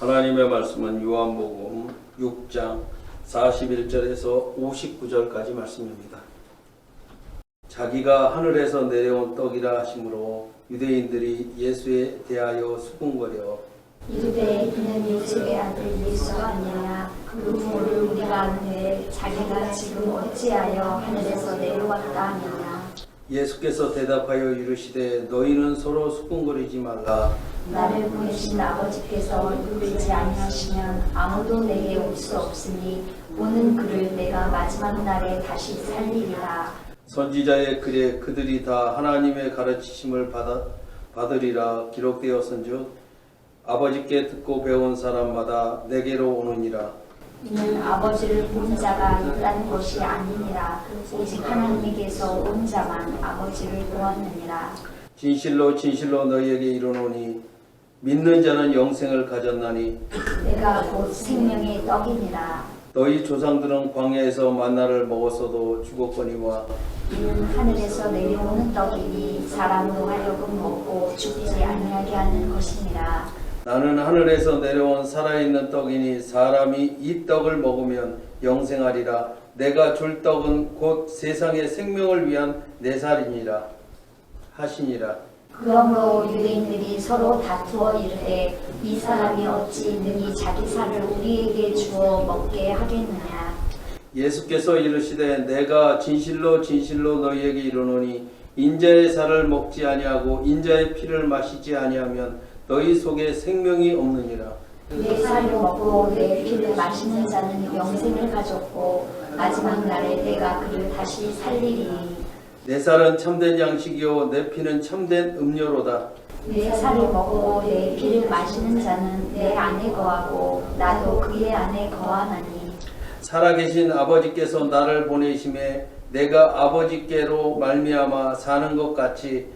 하나님의 말씀은 요한복음 6장 41절에서 59절까지 말씀입니다. 자기가 하늘에서 내려온 떡이라 하심으로 유대인들이 예수에 대하여 수군거려 이르되 이는 요셉의 아들 예수가 아니냐 그 부모를 우리가 아는데 자기가 지금 어찌하여 하늘에서 내려왔다 하느냐. 예수께서 대답하여 이르시되 너희는 서로 수군거리지 말라. 나를 보내신 아버지께서 이끌지 아니하시면 아무도 내게 올 수 없으니 오는 그를 내가 마지막 날에 다시 살리리라. 선지자의 글에 그들이 다 하나님의 가르치심을 받으리라 기록되었은즉 아버지께 듣고 배운 사람마다 내게로 오느니라. 이는 아버지를 본 자가 있다는 것이 아니니라. 오직 하나님께서 온 자만 아버지를 보았느니라. 진실로 진실로 너희에게 이르노니 믿는 자는 영생을 가졌나니 내가 곧 생명의 떡이니라. 너희 조상들은 광야에서 만나를 먹었어도 죽었거니와 이는 하늘에서 내려오는 떡이니 사람으로 하여금 먹고 죽지 아니하게 하는 것이니라. 나는 하늘에서 내려온 살아있는 떡이니 사람이 이 떡을 먹으면 영생하리라. 내가 줄 떡은 곧 세상의 생명을 위한 내 살이니라 하시니라. 그러므로 유대인들이 서로 다투어 이르되 이 사람이 어찌 능히 자기 살을 우리에게 주어 먹게 하겠느냐. 예수께서 이르시되 내가 진실로 진실로 너희에게 이르노니 인자의 살을 먹지 아니하고 인자의 피를 마시지 아니하면 너희 속에 생명이 없느니라. 내 살을 먹고 내 피를 마시는 자는 영생을 가졌고 마지막 날에 내가 그를 다시 살리리니. 내 살은 참된 양식이요 내 피는 참된 음료로다. 내 살을 먹고 내 피를 마시는 자는 내 안에 거하고 나도 그의 안에 거하나니. 살아계신 아버지께서 나를 보내심에 내가 아버지께로 말미암아 사는 것 같이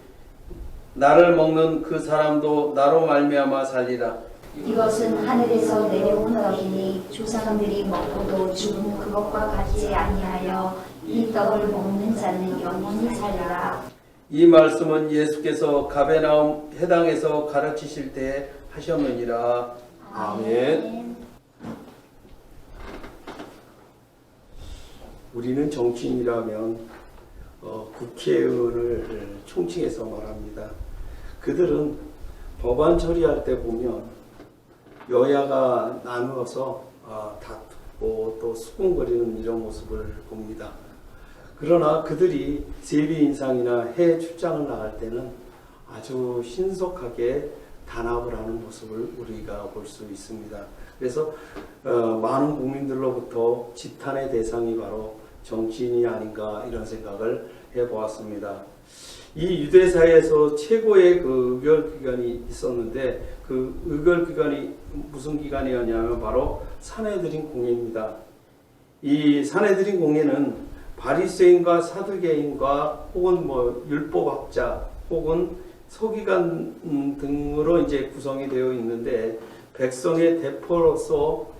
나를 먹는 그 사람도 나로 말미암아 살리라. 이것은 하늘에서 내려온 떡이니 조상들이 먹고도 죽은 그것과 같지 아니하여 이 떡을 먹는 자는 영원히 살리라. 이 말씀은 예수께서 가베나움 해당에서 가르치실 때 하셨느니라. 아멘. 우리는 정치인이라면 국회의원을 총칭해서 말합니다. 그들은 법안 처리할 때 보면 여야가 나누어서 다투고 또 수군거리는 이런 모습을 봅니다. 그러나 그들이 세비 인상이나 해외 출장을 나갈 때는 아주 신속하게 단합을 하는 모습을 우리가 볼 수 있습니다. 그래서 많은 국민들로부터 지탄의 대상이 바로 정치인이 아닌가 이런 생각을 해보았습니다. 이 유대사회에서 최고의 그 의결기관이 있었는데 그 의결기관이 무슨 기관이었냐면 바로 사내들인 공회입니다. 이 사내들인 공회는 바리새인과 사두개인과 혹은 율법학자 혹은 서기관 등으로 이제 구성이 되어 있는데 백성의 대표로서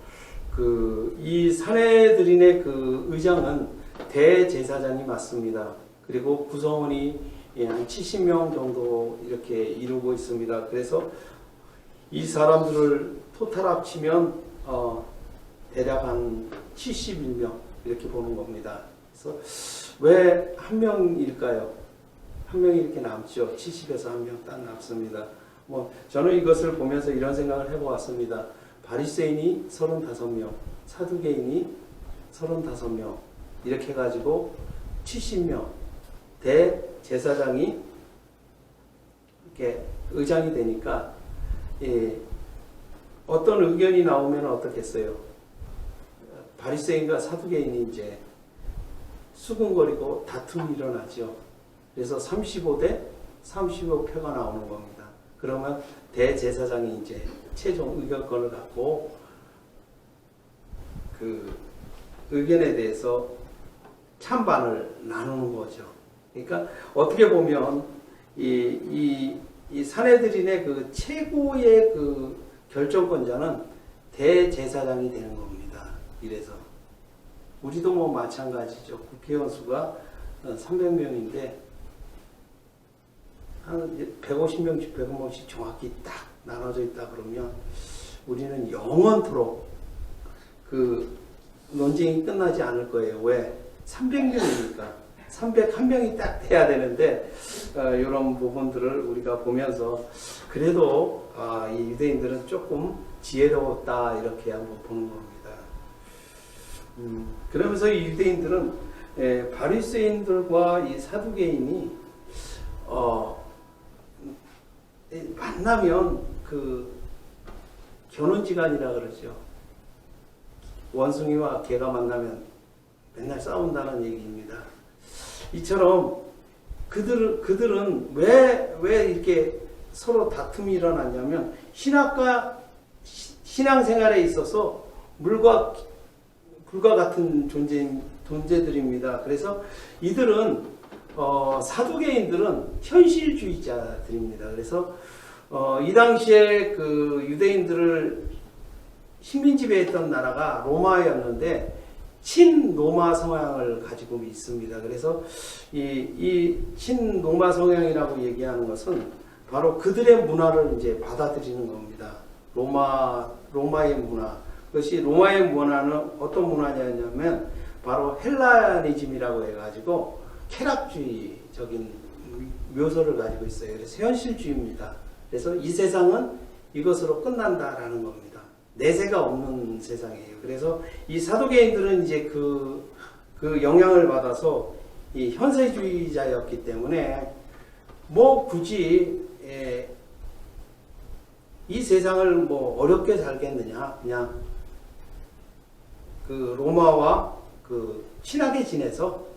이 사내들인의 그 의장은 대제사장이 맡습니다. 그리고 구성원이 한 70명 정도 이렇게 이루고 있습니다. 그래서 이 사람들을 토탈 합치면 대략 한 71명 이렇게 보는 겁니다. 그래서 왜 한 명일까요? 한 명이 이렇게 남죠. 70에서 한 명 딱 남습니다. 저는 이것을 보면서 이런 생각을 해보았습니다. 바리새인이 35명, 사두개인이 35명 이렇게 해가지고 70명 대제사장이 이렇게 의장이 되니까 어떤 의견이 나오면 어떻겠어요? 바리새인과 사두개인이 이제 수군거리고 다툼이 일어나죠. 그래서 35대 35표가 나오는 겁니다. 그러면 대제사장이 이제 최종 의결권을 갖고 그 의견에 대해서 찬반을 나누는 거죠. 그러니까 어떻게 보면 이 사내들인의 그 최고의 그 결정권자는 대제사장이 되는 겁니다. 이래서 우리도 마찬가지죠. 국회의원 수가 300명인데 한 150명씩 100명씩 정확히 딱 나눠져 있다 그러면 우리는 영원토록 그 논쟁이 끝나지 않을 거예요. 왜? 300명이니까 301명이 딱 돼야 되는데 이런 부분들을 우리가 보면서 그래도 이 유대인들은 조금 지혜로웠다 이렇게 한번 보는 겁니다. 그러면서 이 유대인들은 바리새인들과 이 사두개인이 만나면 그 견혼지간이라 그러죠. 원숭이와 개가 만나면 맨날 싸운다는 얘기입니다. 이처럼 그들은 왜 이렇게 서로 다툼이 일어났냐면 신앙생활에 있어서 물과 불과 같은 존재들입니다. 그래서 이들은 사두개인들은 현실주의자들입니다. 그래서 이 당시에 그 유대인들을 식민지배했던 나라가 로마였는데 친로마 성향을 가지고 있습니다. 그래서 이 친로마 성향이라고 얘기하는 것은 바로 그들의 문화를 이제 받아들이는 겁니다. 로마의 문화. 그것이 로마의 문화는 어떤 문화냐면 바로 헬라니즘이라고 해가지고 쾌락주의적인 묘소를 가지고 있어요. 그래서 현실주의입니다. 그래서 이 세상은 이것으로 끝난다라는 겁니다. 내세가 없는 세상이에요. 그래서 이 사두개인들은 이제 그 영향을 받아서 이 현세주의자였기 때문에 뭐 굳이 이 세상을 뭐 어렵게 살겠느냐, 그냥 그 로마와 그 친하게 지내서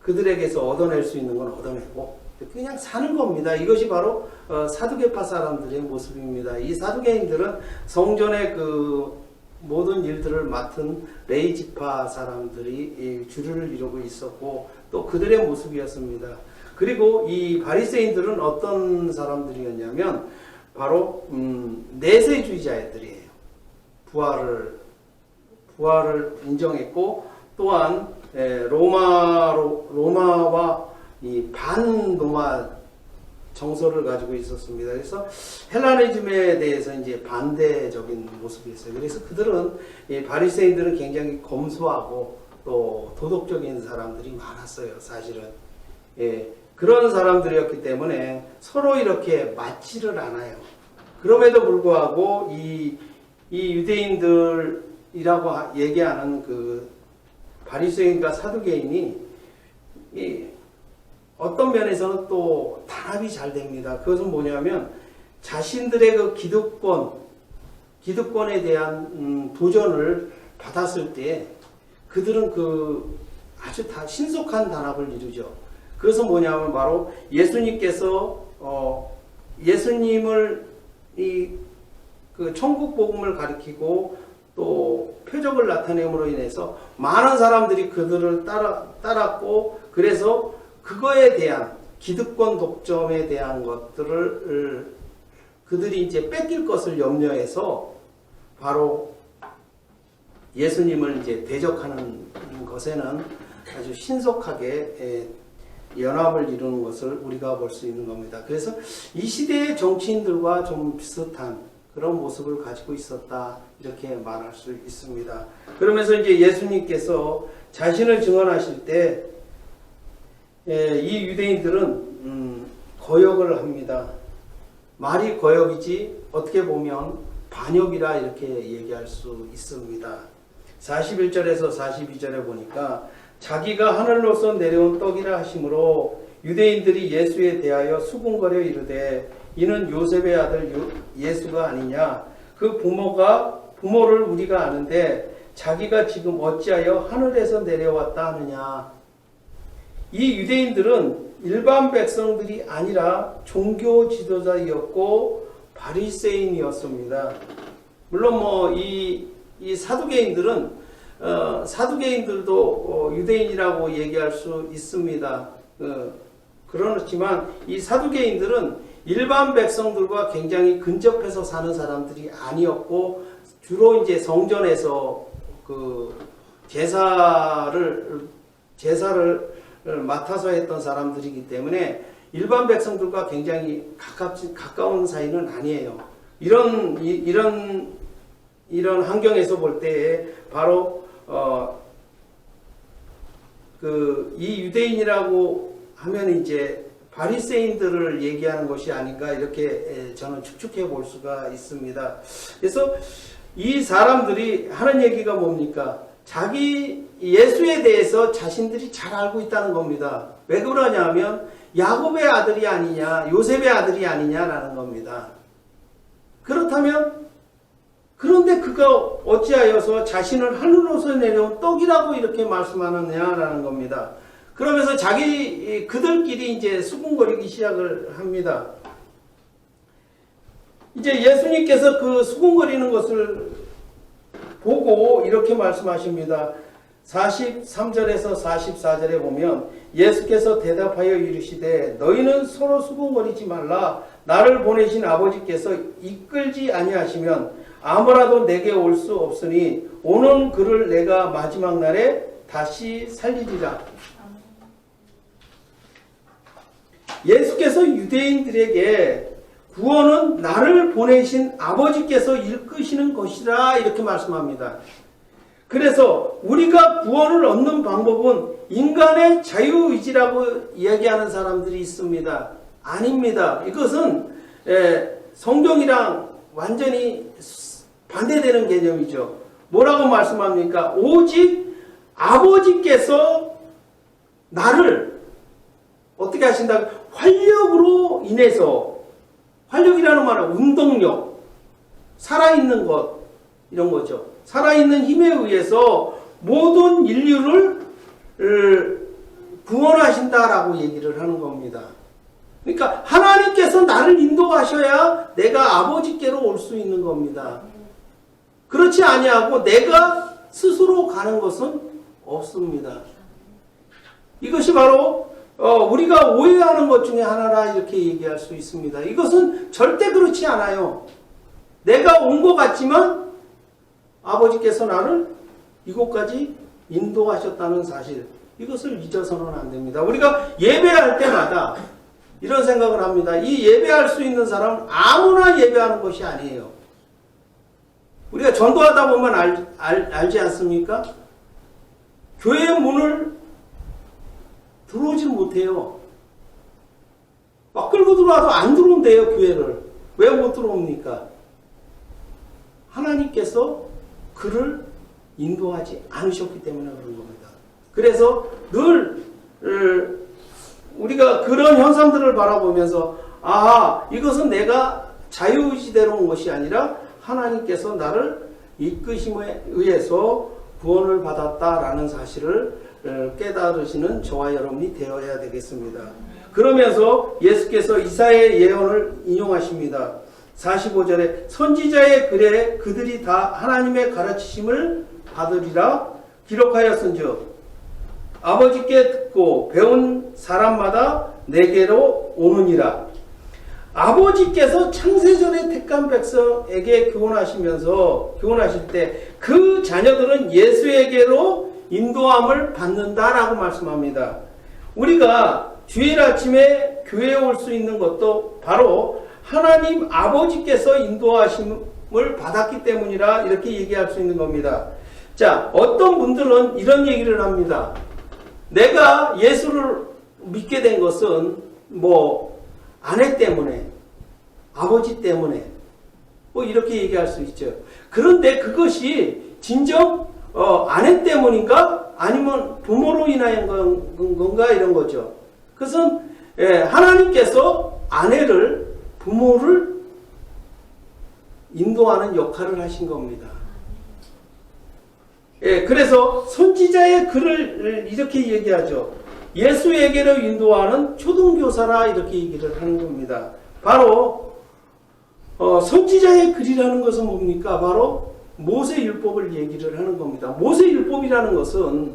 그들에게서 얻어낼 수 있는 건 얻어내고 그냥 사는 겁니다. 이것이 바로 사두개파 사람들의 모습입니다. 이 사두개인들은 성전의 그 모든 일들을 맡은 레이지파 사람들이 주류를 이루고 있었고 또 그들의 모습이었습니다. 그리고 이 바리새인들은 어떤 사람들이었냐면 바로 내세주의자들이에요. 부활을 인정했고 또한 로마와 이 반로마 정서를 가지고 있었습니다. 그래서 헬라니즘에 대해서 이제 반대적인 모습이었어요. 그래서 그들은 이 바리새인들은 굉장히 검소하고 또 도덕적인 사람들이 많았어요. 사실은 그런 사람들이었기 때문에 서로 이렇게 맞지를 않아요. 그럼에도 불구하고 이 유대인들이라고 얘기하는 그 바리새인과 사두개인이 어떤 면에서는 또 단합이 잘 됩니다. 그것은 뭐냐면 자신들의 그 기득권에 대한 도전을 받았을 때 그들은 그 아주 다 신속한 단합을 이루죠. 그것은 뭐냐면 바로 예수님께서 예수님을 그 천국 복음을 가리키고 또 표적을 나타냄으로 인해서 많은 사람들이 그들을 따랐고 그래서 그거에 대한 기득권 독점에 대한 것들을 그들이 이제 뺏길 것을 염려해서 바로 예수님을 이제 대적하는 것에는 아주 신속하게 연합을 이루는 것을 우리가 볼 수 있는 겁니다. 그래서 이 시대의 정치인들과 좀 비슷한 그런 모습을 가지고 있었다 이렇게 말할 수 있습니다. 그러면서 이제 예수님께서 자신을 증언하실 때 이 유대인들은 거역을 합니다. 말이 거역이지 어떻게 보면 반역이라 이렇게 얘기할 수 있습니다. 41절에서 42절에 보니까 자기가 하늘로서 내려온 떡이라 하심으로 유대인들이 예수에 대하여 수군거려 이르되 이는 요셉의 아들 예수가 아니냐. 그 부모를 우리가 아는데 자기가 지금 어찌하여 하늘에서 내려왔다 하느냐. 이 유대인들은 일반 백성들이 아니라 종교 지도자였고 바리새인이었습니다. 물론 뭐 이 사두개인들은 사두개인들도 유대인이라고 얘기할 수 있습니다. 그렇지만 이 사두개인들은 일반 백성들과 굉장히 근접해서 사는 사람들이 아니었고 주로 이제 성전에서 그 제사를 맡아서 했던 사람들이기 때문에 일반 백성들과 굉장히 가까운 사이는 아니에요. 이런 환경에서 볼 때에 바로 이 유대인이라고 하면 이제 바리새인들을 얘기하는 것이 아닌가 이렇게 저는 추측해 볼 수가 있습니다. 그래서 이 사람들이 하는 얘기가 뭡니까? 자기 예수에 대해서 자신들이 잘 알고 있다는 겁니다. 왜 그러냐 하면 야곱의 아들이 아니냐, 요셉의 아들이 아니냐라는 겁니다. 그렇다면 그런데 그가 어찌하여서 자신을 하늘로서 내려온 떡이라고 이렇게 말씀하느냐라는 겁니다. 그러면서 그들끼리 이제 수군거리기 시작을 합니다. 이제 예수님께서 그 수군거리는 것을 보고 이렇게 말씀하십니다. 43절에서 44절에 보면 예수께서 대답하여 이르시되 너희는 서로 수군거리지 말라. 나를 보내신 아버지께서 이끌지 아니하시면 아무라도 내게 올 수 없으니 오는 그를 내가 마지막 날에 다시 살리리라. 예수께서 유대인들에게 구원은 나를 보내신 아버지께서 이끄시는 것이라 이렇게 말씀합니다. 그래서 우리가 구원을 얻는 방법은 인간의 자유의지라고 이야기하는 사람들이 있습니다. 아닙니다. 이것은 성경이랑 완전히 반대되는 개념이죠. 뭐라고 말씀합니까? 오직 아버지께서 나를 어떻게 하신다? 활력으로 인해서, 활력이라는 말은 운동력, 살아있는 것, 이런 거죠. 살아있는 힘에 의해서 모든 인류를 구원하신다라고 얘기를 하는 겁니다. 그러니까 하나님께서 나를 인도하셔야 내가 아버지께로 올 수 있는 겁니다. 그렇지 아니하고 내가 스스로 가는 것은 없습니다. 이것이 바로 우리가 오해하는 것 중에 하나라 이렇게 얘기할 수 있습니다. 이것은 절대 그렇지 않아요. 내가 온 것 같지만 아버지께서 나를 이곳까지 인도하셨다는 사실, 이것을 잊어서는 안 됩니다. 우리가 예배할 때마다 이런 생각을 합니다. 이 예배할 수 있는 사람은 아무나 예배하는 것이 아니에요. 우리가 전도하다 보면 알지 않습니까? 교회 문을 들어오질 못해요. 막 끌고 들어와도 안 들어온대요, 교회를. 왜 못 들어옵니까? 하나님께서 그를 인도하지 않으셨기 때문에 그런 겁니다. 그래서 늘 우리가 그런 현상들을 바라보면서 이것은 내가 자유의지대로 온 것이 아니라 하나님께서 나를 이끄심에 의해서 구원을 받았다라는 사실을 깨달으시는 저와 여러분이 되어야 되겠습니다. 그러면서 예수께서 이사야의 예언을 인용하십니다. 45절에 선지자의 글에 그들이 다 하나님의 가르치심을 받으리라 기록하였은즉 아버지께 듣고 배운 사람마다 내게로 오느니라. 아버지께서 창세전에 택한 백성에게 교훈하실 때 그 자녀들은 예수에게로 인도함을 받는다라고 말씀합니다. 우리가 주일 아침에 교회에 올 수 있는 것도 바로 하나님 아버지께서 인도하심을 받았기 때문이라 이렇게 얘기할 수 있는 겁니다. 자, 어떤 분들은 이런 얘기를 합니다. 내가 예수를 믿게 된 것은 아내 때문에, 아버지 때문에, 이렇게 얘기할 수 있죠. 그런데 그것이 진정 아내 때문인가? 아니면 부모로 인한 건가? 이런 거죠. 그것은 하나님께서 아내를, 부모를 인도하는 역할을 하신 겁니다. 그래서 선지자의 글을 이렇게 얘기하죠. 예수에게로 인도하는 초등교사라 이렇게 얘기를 하는 겁니다. 바로 선지자의 글이라는 것은 뭡니까? 바로 모세율법을 얘기를 하는 겁니다. 모세율법이라는 것은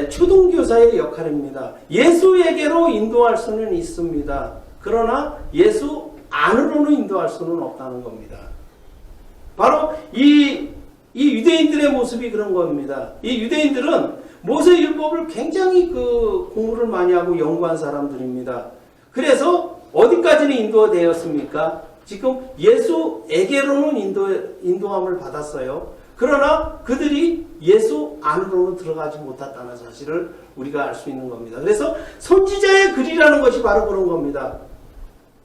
초등교사의 역할입니다. 예수에게로 인도할 수는 있습니다. 그러나 예수 안으로는 인도할 수는 없다는 겁니다. 바로 이 유대인들의 모습이 그런 겁니다. 이 유대인들은 모세율법을 굉장히 공부를 많이 하고 연구한 사람들입니다. 그래서 어디까지는 인도되었습니까? 지금 예수에게로는 인도함을 받았어요. 그러나 그들이 예수 안으로는 들어가지 못했다는 사실을 우리가 알 수 있는 겁니다. 그래서 선지자의 글이라는 것이 바로 그런 겁니다.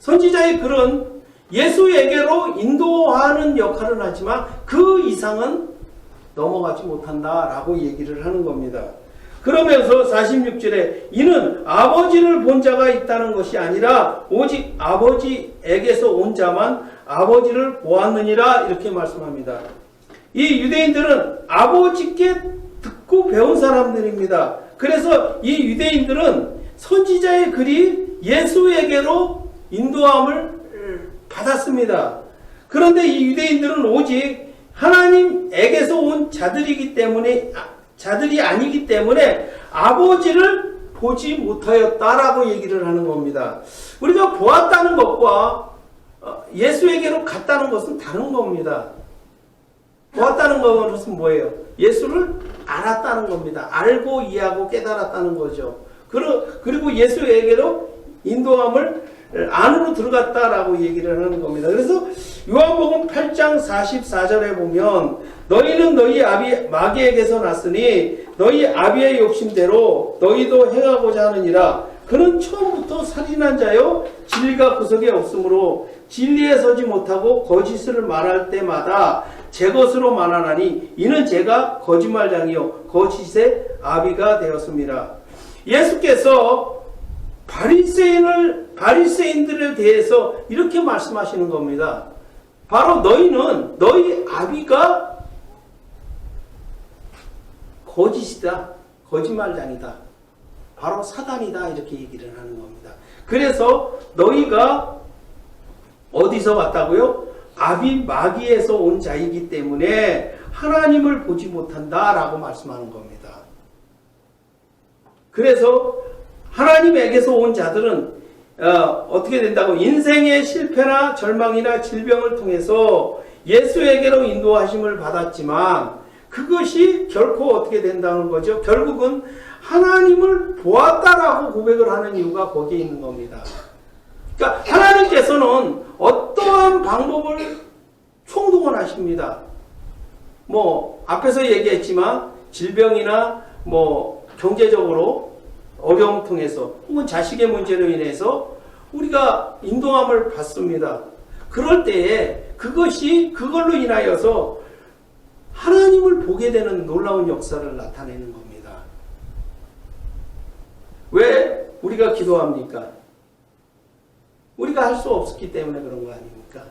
선지자의 글은 예수에게로 인도하는 역할을 하지만 그 이상은 넘어가지 못한다라고 얘기를 하는 겁니다. 그러면서 46절에 이는 아버지를 본 자가 있다는 것이 아니라 오직 아버지에게서 온 자만 아버지를 보았느니라 이렇게 말씀합니다. 이 유대인들은 아버지께 듣고 배운 사람들입니다. 그래서 이 유대인들은 선지자의 글이 예수에게로 인도함을 받았습니다. 그런데 이 유대인들은 오직 하나님에게서 온 자들이 아니기 때문에 아버지를 보지 못하였다라고 얘기를 하는 겁니다. 우리가 보았다는 것과 예수에게로 갔다는 것은 다른 겁니다. 보았다는 것은 뭐예요? 예수를 알았다는 겁니다. 알고 이해하고 깨달았다는 거죠. 그리고 예수에게로 인도함을 안으로 들어갔다라고 얘기를 하는 겁니다. 그래서 요한복음 8장 44절에 보면 너희는 너희 아비 마귀에게서 났으니 너희 아비의 욕심대로 너희도 행하고자 하느니라. 그는 처음부터 살인한 자요 진리가 구석에 없으므로 진리에 서지 못하고 거짓을 말할 때마다 제 것으로 말하나니 이는 제가 거짓말장이요 거짓의 아비가 되었습니다. 예수께서 바리새인들에 대해서 이렇게 말씀하시는 겁니다. 바로 너희는 너희 아비가 거짓이다, 거짓말장이다, 바로 사단이다 이렇게 얘기를 하는 겁니다. 그래서 너희가 어디서 왔다고요? 아비 마귀에서 온 자이기 때문에 하나님을 보지 못한다라고 말씀하는 겁니다. 그래서 하나님에게서 온 자들은 어떻게 된다고? 인생의 실패나 절망이나 질병을 통해서 예수에게로 인도하심을 받았지만 그것이 결코 어떻게 된다는 거죠? 결국은 하나님을 보았다라고 고백을 하는 이유가 거기에 있는 겁니다. 그러니까 하나님께서는 어떠한 방법을 총동원하십니다. 앞에서 얘기했지만 질병이나 경제적으로 어려움 통해서 혹은 자식의 문제로 인해서 우리가 인도함을 받습니다. 그럴 때에 그걸로 인하여서 하나님을 보게 되는 놀라운 역사를 나타내는 겁니다. 왜 우리가 기도합니까? 우리가 할 수 없었기 때문에 그런 거 아닙니까?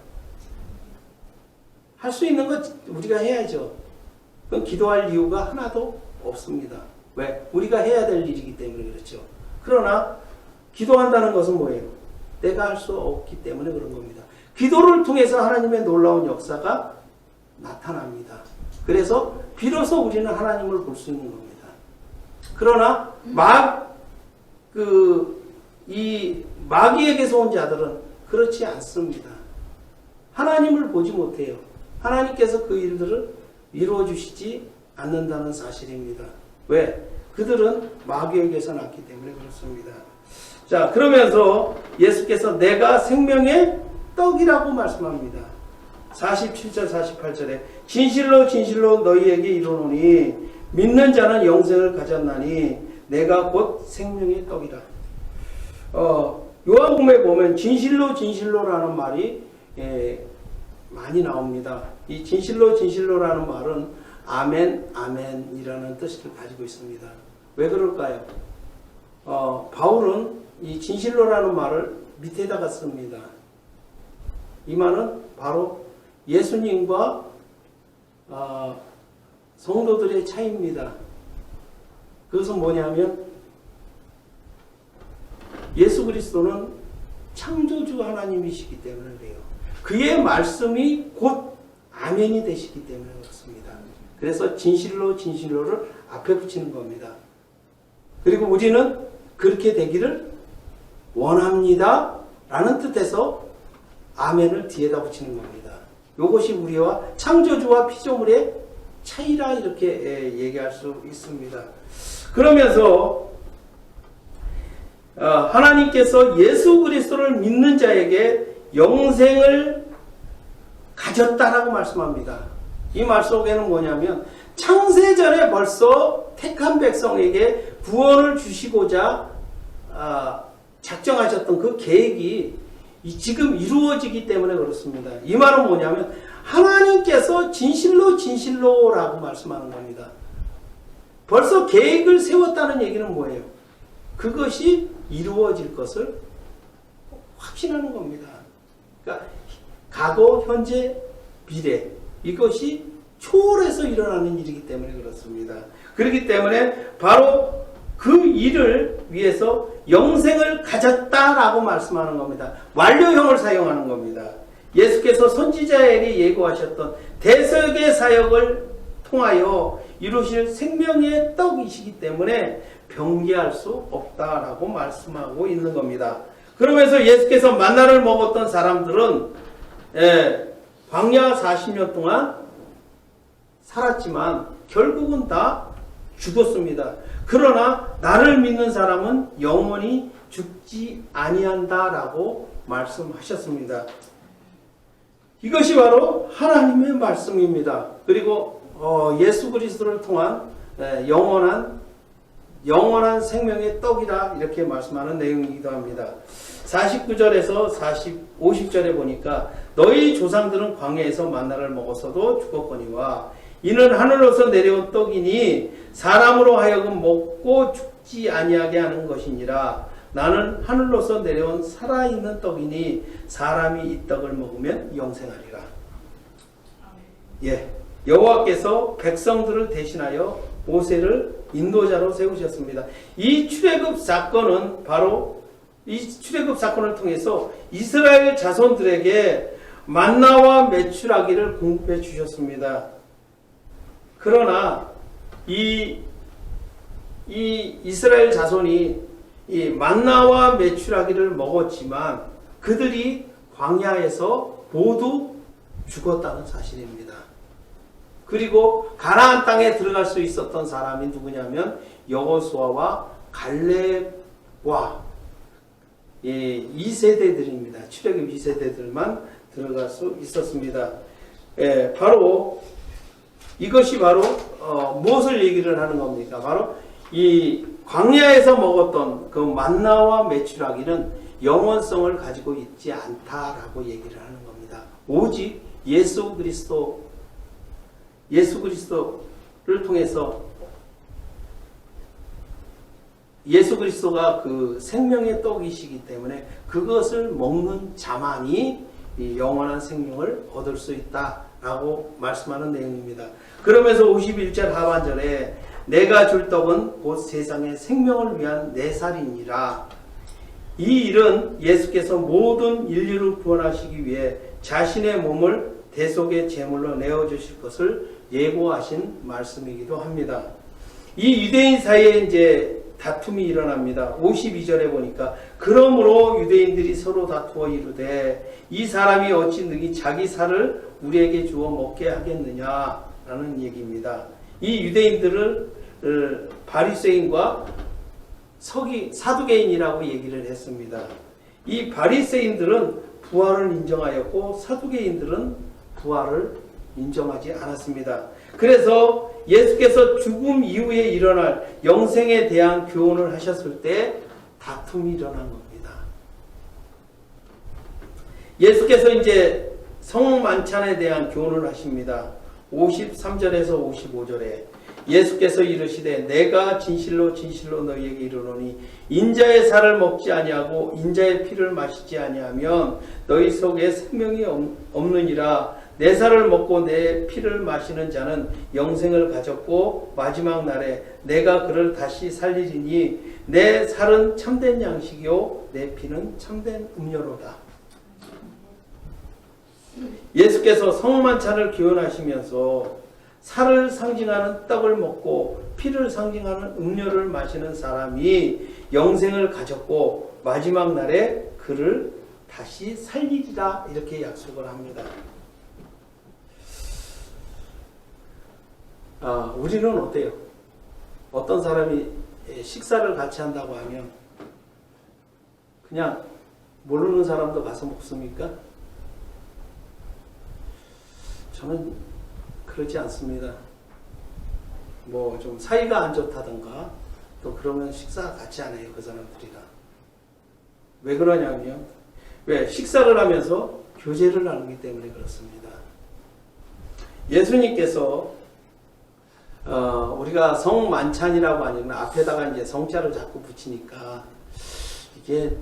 할 수 있는 것 우리가 해야죠. 그건 기도할 이유가 하나도 없습니다. 왜? 우리가 해야 될 일이기 때문에 그렇죠. 그러나 기도한다는 것은 뭐예요? 내가 할 수 없기 때문에 그런 겁니다. 기도를 통해서 하나님의 놀라운 역사가 나타납니다. 그래서 비로소 우리는 하나님을 볼 수 있는 겁니다. 그러나 마귀에게서 온 자들은 그렇지 않습니다. 하나님을 보지 못해요. 하나님께서 그 일들을 이루어 주시지 않는다는 사실입니다. 왜? 그들은 마귀에게서 났기 때문에 그렇습니다. 자, 그러면서 예수께서 내가 생명의 떡이라고 말씀합니다. 47절 48절에 진실로 진실로 너희에게 이르노니 믿는 자는 영생을 가졌나니 내가 곧 생명의 떡이라. 요한복음에 보면 진실로 진실로라는 말이 많이 나옵니다. 이 진실로 진실로라는 말은 아멘 아멘이라는 뜻을 가지고 있습니다. 왜 그럴까요? 바울은 이 진실로라는 말을 밑에다가 씁니다. 이 말은 바로 예수님과 성도들의 차이입니다. 그것은 뭐냐면 예수 그리스도는 창조주 하나님이시기 때문에 그래요. 그의 말씀이 곧 아멘이 되시기 때문에 그렇습니다. 그래서 진실로 진실로를 앞에 붙이는 겁니다. 그리고 우리는 그렇게 되기를 원합니다 라는 뜻에서 아멘을 뒤에다 붙이는 겁니다. 이것이 우리와 창조주와 피조물의 차이라 이렇게 얘기할 수 있습니다. 그러면서 하나님께서 예수 그리스도를 믿는 자에게 영생을 가졌다라고 말씀합니다. 이 말 속에는 뭐냐면 창세전에 벌써 택한 백성에게 구원을 주시고자 작정하셨던 그 계획이 지금 이루어지기 때문에 그렇습니다. 이 말은 뭐냐면 하나님께서 진실로라고 말씀하는 겁니다. 벌써 계획을 세웠다는 얘기는 뭐예요? 그것이 이루어질 것을 확신하는 겁니다. 그러니까 과거, 현재, 미래 이것이 초월해서 일어나는 일이기 때문에 그렇습니다. 그렇기 때문에 바로 그 일을 위해서 영생을 가졌다라고 말씀하는 겁니다. 완료형을 사용하는 겁니다. 예수께서 선지자에게 예고하셨던 대속의 사역을 통하여 이루실 생명의 떡이시기 때문에 변개할 수 없다라고 말씀하고 있는 겁니다. 그러면서 예수께서 만나를 먹었던 사람들은 광야 40년 동안 살았지만 결국은 다 죽었습니다. 그러나 나를 믿는 사람은 영원히 죽지 아니한다라고 말씀하셨습니다. 이것이 바로 하나님의 말씀입니다. 그리고 예수 그리스도를 통한 영원한 생명의 떡이라 이렇게 말씀하는 내용이기도 합니다. 49절에서 50절에 보니까 너희 조상들은 광야에서 만나를 먹어서도 죽었거니와 이는 하늘로서 내려온 떡이니 사람으로 하여금 먹고 죽지 아니하게 하는 것이니라. 나는 하늘로서 내려온 살아있는 떡이니 사람이 이 떡을 먹으면 영생하리라. 여호와께서 백성들을 대신하여 모세를 인도자로 세우셨습니다. 이 출애굽 사건은 바로 이 출애굽 사건을 통해서 이스라엘 자손들에게 만나와 메추라기를 공급해 주셨습니다. 그러나 이 이스라엘 자손이 이 만나와 메추라기를 먹었지만 그들이 광야에서 모두 죽었다는 사실입니다. 그리고 가나안 땅에 들어갈 수 있었던 사람이 누구냐면 여호수아와 갈렙과 2세대들입니다. 출애굽 2세대들만 들어갈 수 있었습니다. 바로 이것이 바로 무엇을 얘기를 하는 겁니까? 바로 이 광야에서 먹었던 그 만나와 메추라기는 영원성을 가지고 있지 않다라고 얘기를 하는 겁니다. 오직 예수 그리스도를 통해서 예수 그리스도가 그 생명의 떡이시기 때문에 그것을 먹는 자만이 이 영원한 생명을 얻을 수 있다라고 말씀하는 내용입니다. 그러면서 51절 하반절에 내가 줄 떡은 곧 세상의 생명을 위한 내 살이니라. 이 일은 예수께서 모든 인류를 구원하시기 위해 자신의 몸을 대속의 제물로 내어주실 것을 예고하신 말씀이기도 합니다. 이 유대인 사이에 이제 다툼이 일어납니다. 52절에 보니까 그러므로 유대인들이 서로 다투어 이르되 이 사람이 어찌 능히 자기 살을 우리에게 주어 먹게 하겠느냐라는 얘기입니다. 이 유대인들을 바리새인과 사두개인이라고 얘기를 했습니다. 이 바리새인들은 부활을 인정하였고 사두개인들은 부활을 인정하지 않았습니다. 그래서 예수께서 죽음 이후에 일어날 영생에 대한 교훈을 하셨을 때 다툼이 일어난 겁니다. 예수께서 이제 성만찬에 대한 교훈을 하십니다. 53절에서 55절에 예수께서 이르시되 내가 진실로 너희에게 이르노니 인자의 살을 먹지 아니하고 인자의 피를 마시지 아니하면 너희 속에 생명이 없느니라. 내 살을 먹고 내 피를 마시는 자는 영생을 가졌고 마지막 날에 내가 그를 다시 살리리니 내 살은 참된 양식이요 내 피는 참된 음료로다. 예수께서 성만찬을 기원하시면서 살을 상징하는 떡을 먹고 피를 상징하는 음료를 마시는 사람이 영생을 가졌고 마지막 날에 그를 다시 살리리라 이렇게 약속을 합니다. 우리는 어때요? 어떤 사람이 식사를 같이 한다고 하면 그냥 모르는 사람도 가서 먹습니까? 저는 그러지 않습니다. 뭐 좀 사이가 안 좋다던가 또 그러면 식사 같이 안 해요, 그 사람들이랑. 왜 그러냐면요. 왜? 식사를 하면서 교제를 나누기 때문에 그렇습니다. 예수님께서 우리가 성만찬이라고 하니까 앞에다가 이제 성자를 자꾸 붙이니까 이게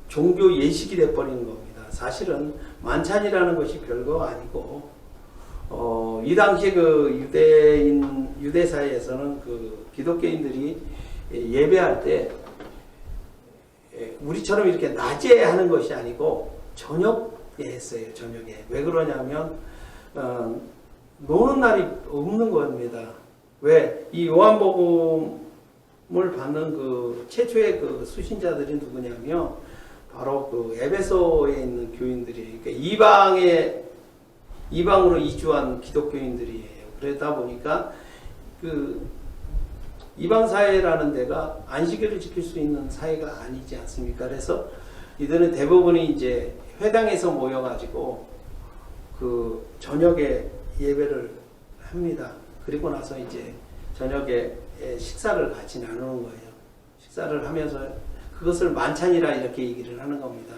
종교 예식이 돼버리는 겁니다. 사실은 만찬이라는 것이 별거 아니고 이 당시 그 유대 사회에서는 그 기독교인들이 예배할 때 우리처럼 이렇게 낮에 하는 것이 아니고 저녁에 했어요. 저녁에. 왜 그러냐면 노는 날이 없는 겁니다. 왜? 이 요한복음을 받는 그 최초의 그 수신자들이 누구냐면 바로 그 에베소에 있는 교인들이에요. 그러니까 이방으로 이주한 기독교인들이에요. 그러다 보니까 그 이방 사회라는 데가 안식일을 지킬 수 있는 사회가 아니지 않습니까? 그래서 이들은 대부분이 이제 회당에서 모여가지고 그 저녁에 예배를 합니다. 그리고 나서 이제 저녁에 식사를 같이 나누는 거예요. 식사를 하면서 그것을 만찬이라 이렇게 얘기를 하는 겁니다.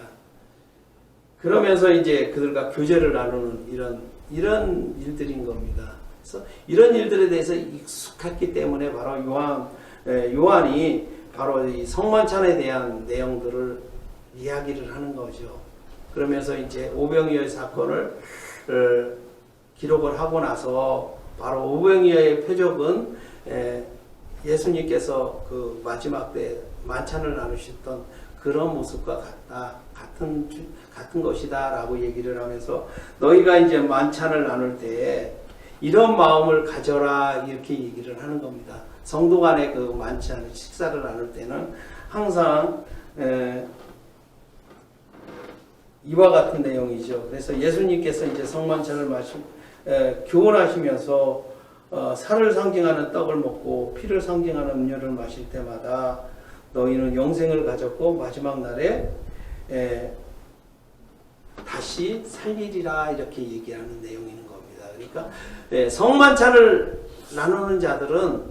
그러면서 이제 그들과 교제를 나누는 이런 일들인 겁니다. 그래서 이런 일들에 대해서 익숙했기 때문에 바로 요한이 바로 이 성만찬에 대한 내용들을 이야기를 하는 거죠. 그러면서 이제 오병이어의 사건을 기록을 하고 나서 바로 오병이어의 표적은 예수님께서 그 마지막 때 만찬을 나누셨던 그런 모습과 같은 것이다 라고 얘기를 하면서 너희가 이제 만찬을 나눌 때 이런 마음을 가져라 이렇게 얘기를 하는 겁니다. 성도 간의 그 만찬 식사를 나눌 때는 항상 이와 같은 내용이죠. 그래서 예수님께서 이제 성만찬을 교훈하시면서 살을 상징하는 떡을 먹고 피를 상징하는 음료를 마실 때마다 너희는 영생을 가졌고 마지막 날에 다시 살리리라 이렇게 얘기하는 내용인 겁니다. 그러니까 성만찬을 나누는 자들은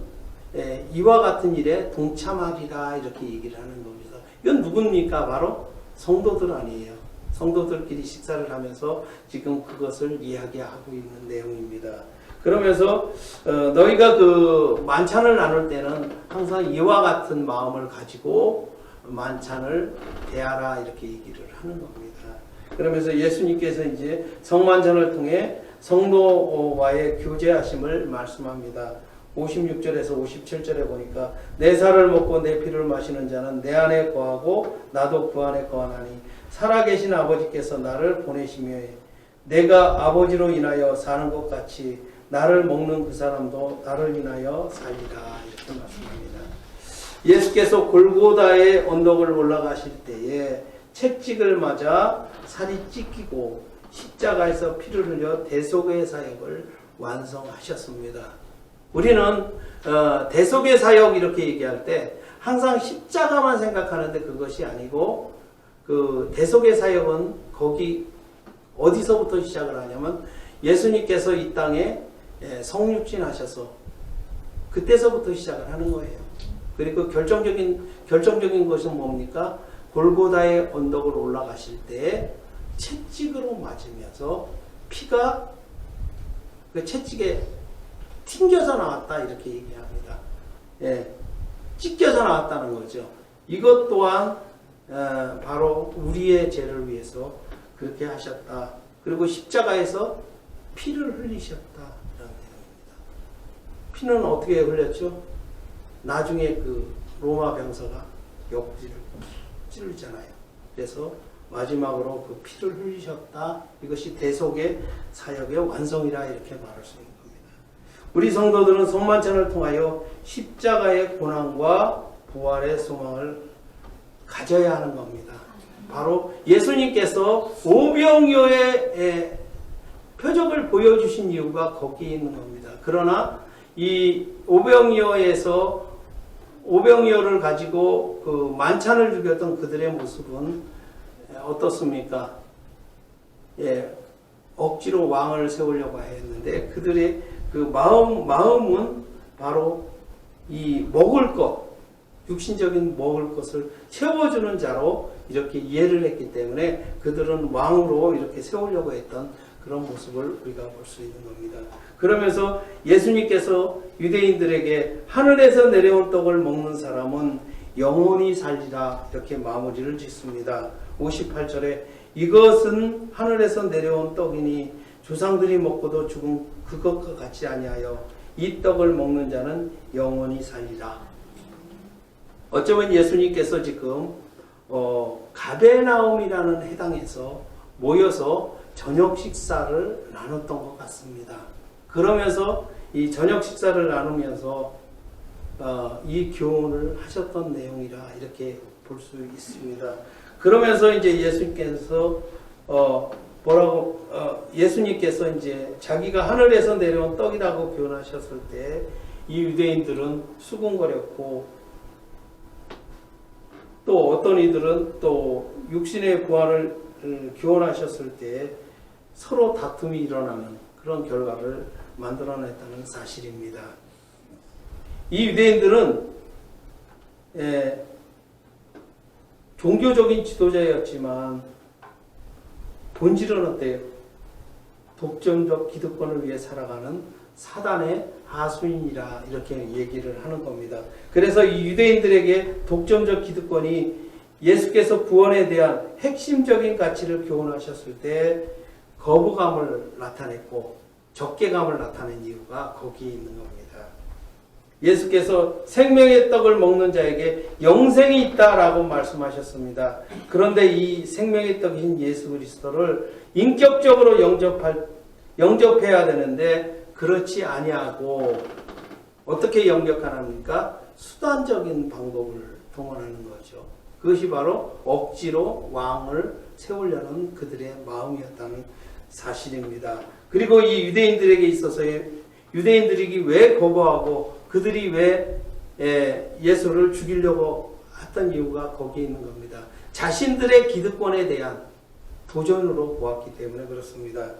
이와 같은 일에 동참하리라 이렇게 얘기를 하는 겁니다. 이건 누굽니까? 바로 성도들 아니에요. 성도들끼리 식사를 하면서 지금 그것을 이야기하고 있는 내용입니다. 그러면서 너희가 그 만찬을 나눌 때는 항상 이와 같은 마음을 가지고 만찬을 대하라 이렇게 얘기를 하는 겁니다. 그러면서 예수님께서 이제 성만찬을 통해 성도와의 교제하심을 말씀합니다. 56절에서 57절에 보니까 내 살을 먹고 내 피를 마시는 자는 내 안에 거하고 나도 그 안에 거하나니 살아계신 아버지께서 나를 보내시며 내가 아버지로 인하여 사는 것 같이 나를 먹는 그 사람도 나를 인하여 살리라 이렇게 말씀합니다. 예수께서 골고다의 언덕을 올라가실 때에 채찍을 맞아 살이 찢기고 십자가에서 피를 흘려 대속의 사역을 완성하셨습니다. 우리는 대속의 사역 이렇게 얘기할 때 항상 십자가만 생각하는데 그것이 아니고 그 대속의 사역은 거기 어디서부터 시작을 하냐면 예수님께서 이 땅에 성육신 하셔서 그때서부터 시작을 하는 거예요. 그리고 결정적인 것은 뭡니까? 골고다의 언덕을 올라가실 때 채찍으로 맞으면서 피가 그 채찍에 튕겨서 나왔다 이렇게 얘기합니다. 찢겨서 나왔다는 거죠. 이것 또한 바로 우리의 죄를 위해서 그렇게 하셨다. 그리고 십자가에서 피를 흘리셨다. 이런 내용입니다. 피는 어떻게 흘렸죠? 나중에 그 로마 병사가 옆구리를 찌르잖아요. 그래서 마지막으로 그 피를 흘리셨다. 이것이 대속의 사역의 완성이라 이렇게 말할 수 있는 겁니다. 우리 성도들은 성만찬을 통하여 십자가의 고난과 부활의 소망을 가져야 하는 겁니다. 바로 예수님께서 오병이어의 표적을 보여주신 이유가 거기에 있는 겁니다. 그러나 이 오병이어를 가지고 그 만찬을 죽였던 그들의 모습은 어떻습니까? 억지로 왕을 세우려고 했는데 그들의 그 마음은 바로 이 먹을 것, 육신적인 먹을 것을 채워주는 자로 이렇게 이해를 했기 때문에 그들은 왕으로 이렇게 세우려고 했던 그런 모습을 우리가 볼 수 있는 겁니다. 그러면서 예수님께서 유대인들에게 하늘에서 내려온 떡을 먹는 사람은 영원히 살리라 이렇게 마무리를 짓습니다. 58절에 이것은 하늘에서 내려온 떡이니 조상들이 먹고도 죽은 그것과 같이 아니하여 이 떡을 먹는 자는 영원히 살리라. 어쩌면 예수님께서 지금 가베나움이라는 해당에서 모여서 저녁 식사를 나눴던 것 같습니다. 그러면서 이 저녁 식사를 나누면서 이 교훈을 하셨던 내용이라 이렇게 볼 수 있습니다. 그러면서 이제 예수님께서 예수님께서 이제 자기가 하늘에서 내려온 떡이라고 교훈하셨을 때 이 유대인들은 수군거렸고 또 어떤 이들은 또 육신의 부활을 교훈하셨을 때 서로 다툼이 일어나는 그런 결과를 만들어냈다는 사실입니다. 이 유대인들은 종교적인 지도자였지만 본질은 어때요? 독점적 기득권을 위해 살아가는 사단의 하수인이라 이렇게 얘기를 하는 겁니다. 그래서 이 유대인들에게 독점적 기득권이 예수께서 구원에 대한 핵심적인 가치를 교훈하셨을 때 거부감을 나타냈고 적개감을 나타낸 이유가 거기에 있는 겁니다. 예수께서 생명의 떡을 먹는 자에게 영생이 있다라고 말씀하셨습니다. 그런데 이 생명의 떡이신 예수 그리스도를 인격적으로 영접해야 되는데 그렇지 아니하고 어떻게 영접하랍니까? 수단적인 방법을 동원하는 거죠. 그것이 바로 억지로 왕을 세우려는 그들의 마음이었다는 사실입니다. 그리고 이 유대인들에게 있어서의 유대인들이 왜 거부하고 그들이 왜 예수를 죽이려고 했던 이유가 거기에 있는 겁니다. 자신들의 기득권에 대한 도전으로 보았기 때문에 그렇습니다.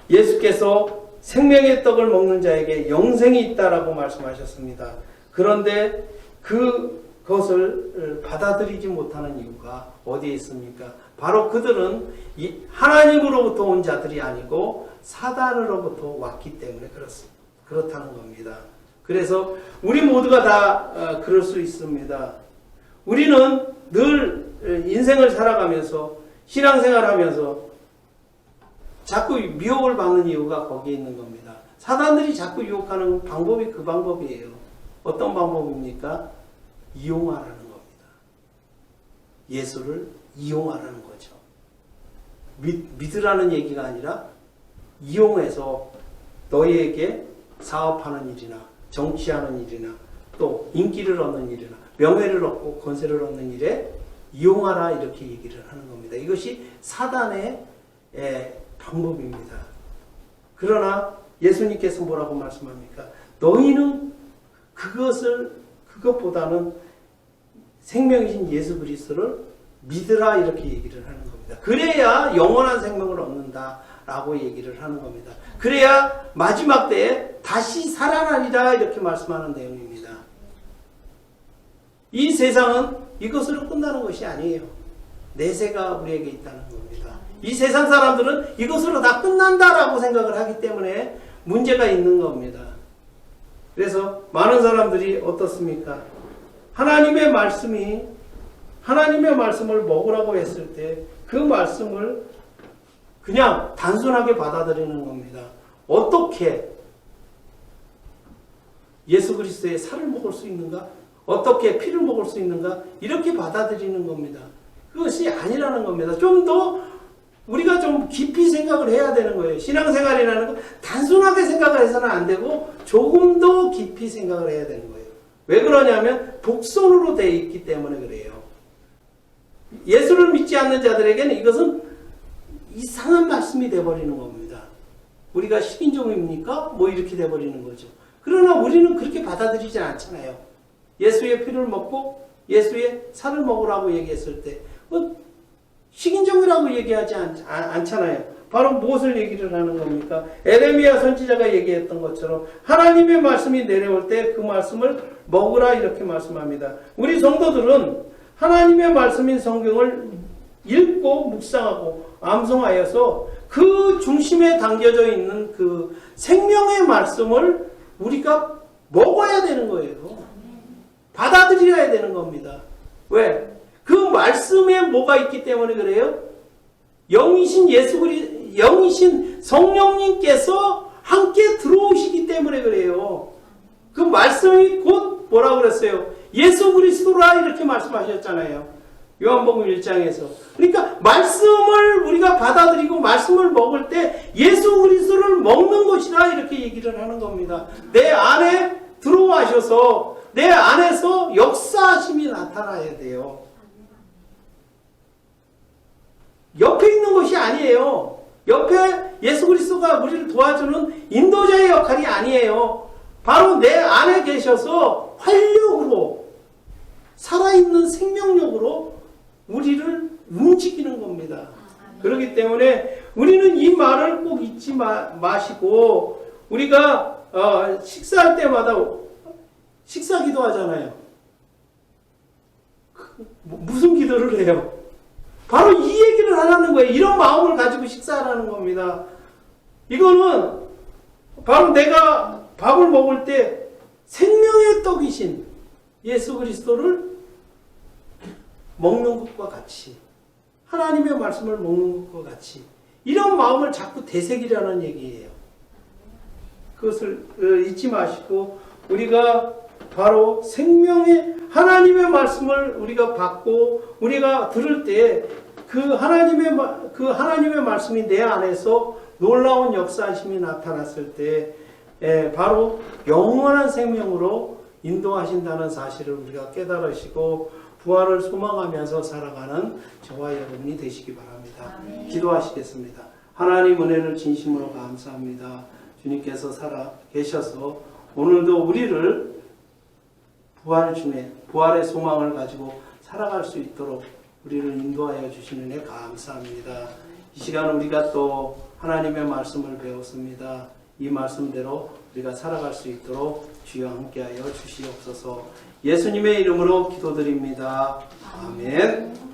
예수께서 생명의 떡을 먹는 자에게 영생이 있다라고 말씀하셨습니다. 그런데 그것을 받아들이지 못하는 이유가 어디에 있습니까? 바로 그들은 하나님으로부터 온 자들이 아니고 사단으로부터 왔기 때문에 그렇다는 겁니다. 그래서 우리 모두가 다 그럴 수 있습니다. 우리는 늘 인생을 살아가면서 신앙생활하면서 자꾸 미혹을 받는 이유가 거기에 있는 겁니다. 사단들이 자꾸 유혹하는 방법이 그 방법이에요. 어떤 방법입니까? 이용하라는 겁니다. 예수를 이용하라는 거죠. 믿으라는 얘기가 아니라 이용해서 너희에게 사업하는 일이나 정치하는 일이나 또 인기를 얻는 일이나 명예를 얻고 권세를 얻는 일에 이용하라 이렇게 얘기를 하는 겁니다. 이것이 사단의 방법입니다. 그러나 예수님께서 뭐라고 말씀합니까? 너희는 그것보다는 생명이신 예수 그리스도를 믿으라 이렇게 얘기를 하는 겁니다. 그래야 영원한 생명을 얻는다라고 얘기를 하는 겁니다. 그래야 마지막 때에 다시 살아나리라 이렇게 말씀하는 내용입니다. 이 세상은 이것으로 끝나는 것이 아니에요. 내세가 우리에게 있다는 겁니다. 이 세상 사람들은 이것으로 다 끝난다라고 생각을 하기 때문에 문제가 있는 겁니다. 그래서 많은 사람들이 어떻습니까? 하나님의 말씀을 먹으라고 했을 때 그 말씀을 그냥 단순하게 받아들이는 겁니다. 어떻게 예수 그리스도의 살을 먹을 수 있는가? 어떻게 피를 먹을 수 있는가? 이렇게 받아들이는 겁니다. 그것이 아니라는 겁니다. 좀 더 우리가 좀 깊이 생각을 해야 되는 거예요. 신앙생활이라는 건 단순하게 생각을 해서는 안 되고 조금 더 깊이 생각을 해야 되는 거예요. 왜 그러냐면 독선으로 되어 있기 때문에 그래요. 예수를 믿지 않는 자들에게는 이것은 이상한 말씀이 되어버리는 겁니다. 우리가 식인종입니까? 뭐 이렇게 되어버리는 거죠. 그러나 우리는 그렇게 받아들이지 않잖아요. 예수의 피를 먹고 예수의 살을 먹으라고 얘기했을 때 식인종이라고 얘기하지 않잖아요. 바로 무엇을 얘기를 하는 겁니까? 에레미야 선지자가 얘기했던 것처럼 하나님의 말씀이 내려올 때 그 말씀을 먹으라 이렇게 말씀합니다. 우리 성도들은 하나님의 말씀인 성경을 읽고 묵상하고 암송하여서 그 중심에 담겨져 있는 그 생명의 말씀을 우리가 먹어야 되는 거예요. 받아들여야 되는 겁니다. 왜? 그 말씀에 뭐가 있기 때문에 그래요? 영이신 성령님께서 함께 들어오시기 때문에 그래요. 그 말씀이 곧 뭐라고 그랬어요? 예수 그리스도라 이렇게 말씀하셨잖아요. 요한복음 1장에서. 그러니까 말씀을 우리가 받아들이고 말씀을 먹을 때 예수 그리스도를 먹는 것이라 이렇게 얘기를 하는 겁니다. 내 안에 들어와셔서 내 안에서 역사하심이 나타나야 돼요. 옆에 있는 것이 아니에요. 옆에 예수 그리스도가 우리를 도와주는 인도자의 역할이 아니에요. 바로 내 안에 계셔서 활력으로 살아있는 생명력으로 우리를 움직이는 겁니다. 그렇기 때문에 우리는 이 말을 꼭 잊지 마시고 우리가 식사할 때마다 식사 기도하잖아요. 무슨 기도를 해요? 바로 이 얘기를 하라는 거예요. 이런 마음을 가지고 식사하라는 겁니다. 이거는 바로 내가 밥을 먹을 때 생명의 떡이신 예수 그리스도를 먹는 것과 같이 하나님의 말씀을 먹는 것과 같이 이런 마음을 자꾸 되새기라는 얘기예요. 그것을 잊지 마시고 우리가 바로 생명의 하나님의 말씀을 우리가 받고 우리가 들을 때 그 하나님의 말씀이 내 안에서 놀라운 역사하심이 나타났을 때 바로 영원한 생명으로 인도하신다는 사실을 우리가 깨달으시고 부활을 소망하면서 살아가는 저와 여러분이 되시기 바랍니다. 아멘. 기도하시겠습니다. 하나님 은혜를 진심으로 감사합니다. 주님께서 살아 계셔서 오늘도 우리를 부활 중에 부활의 소망을 가지고 살아갈 수 있도록 우리를 인도하여 주시는 애 감사합니다. 이 시간 우리가 또 하나님의 말씀을 배웠습니다. 이 말씀대로 우리가 살아갈 수 있도록 주여 함께하여 주시옵소서. 예수님의 이름으로 기도드립니다. 아멘.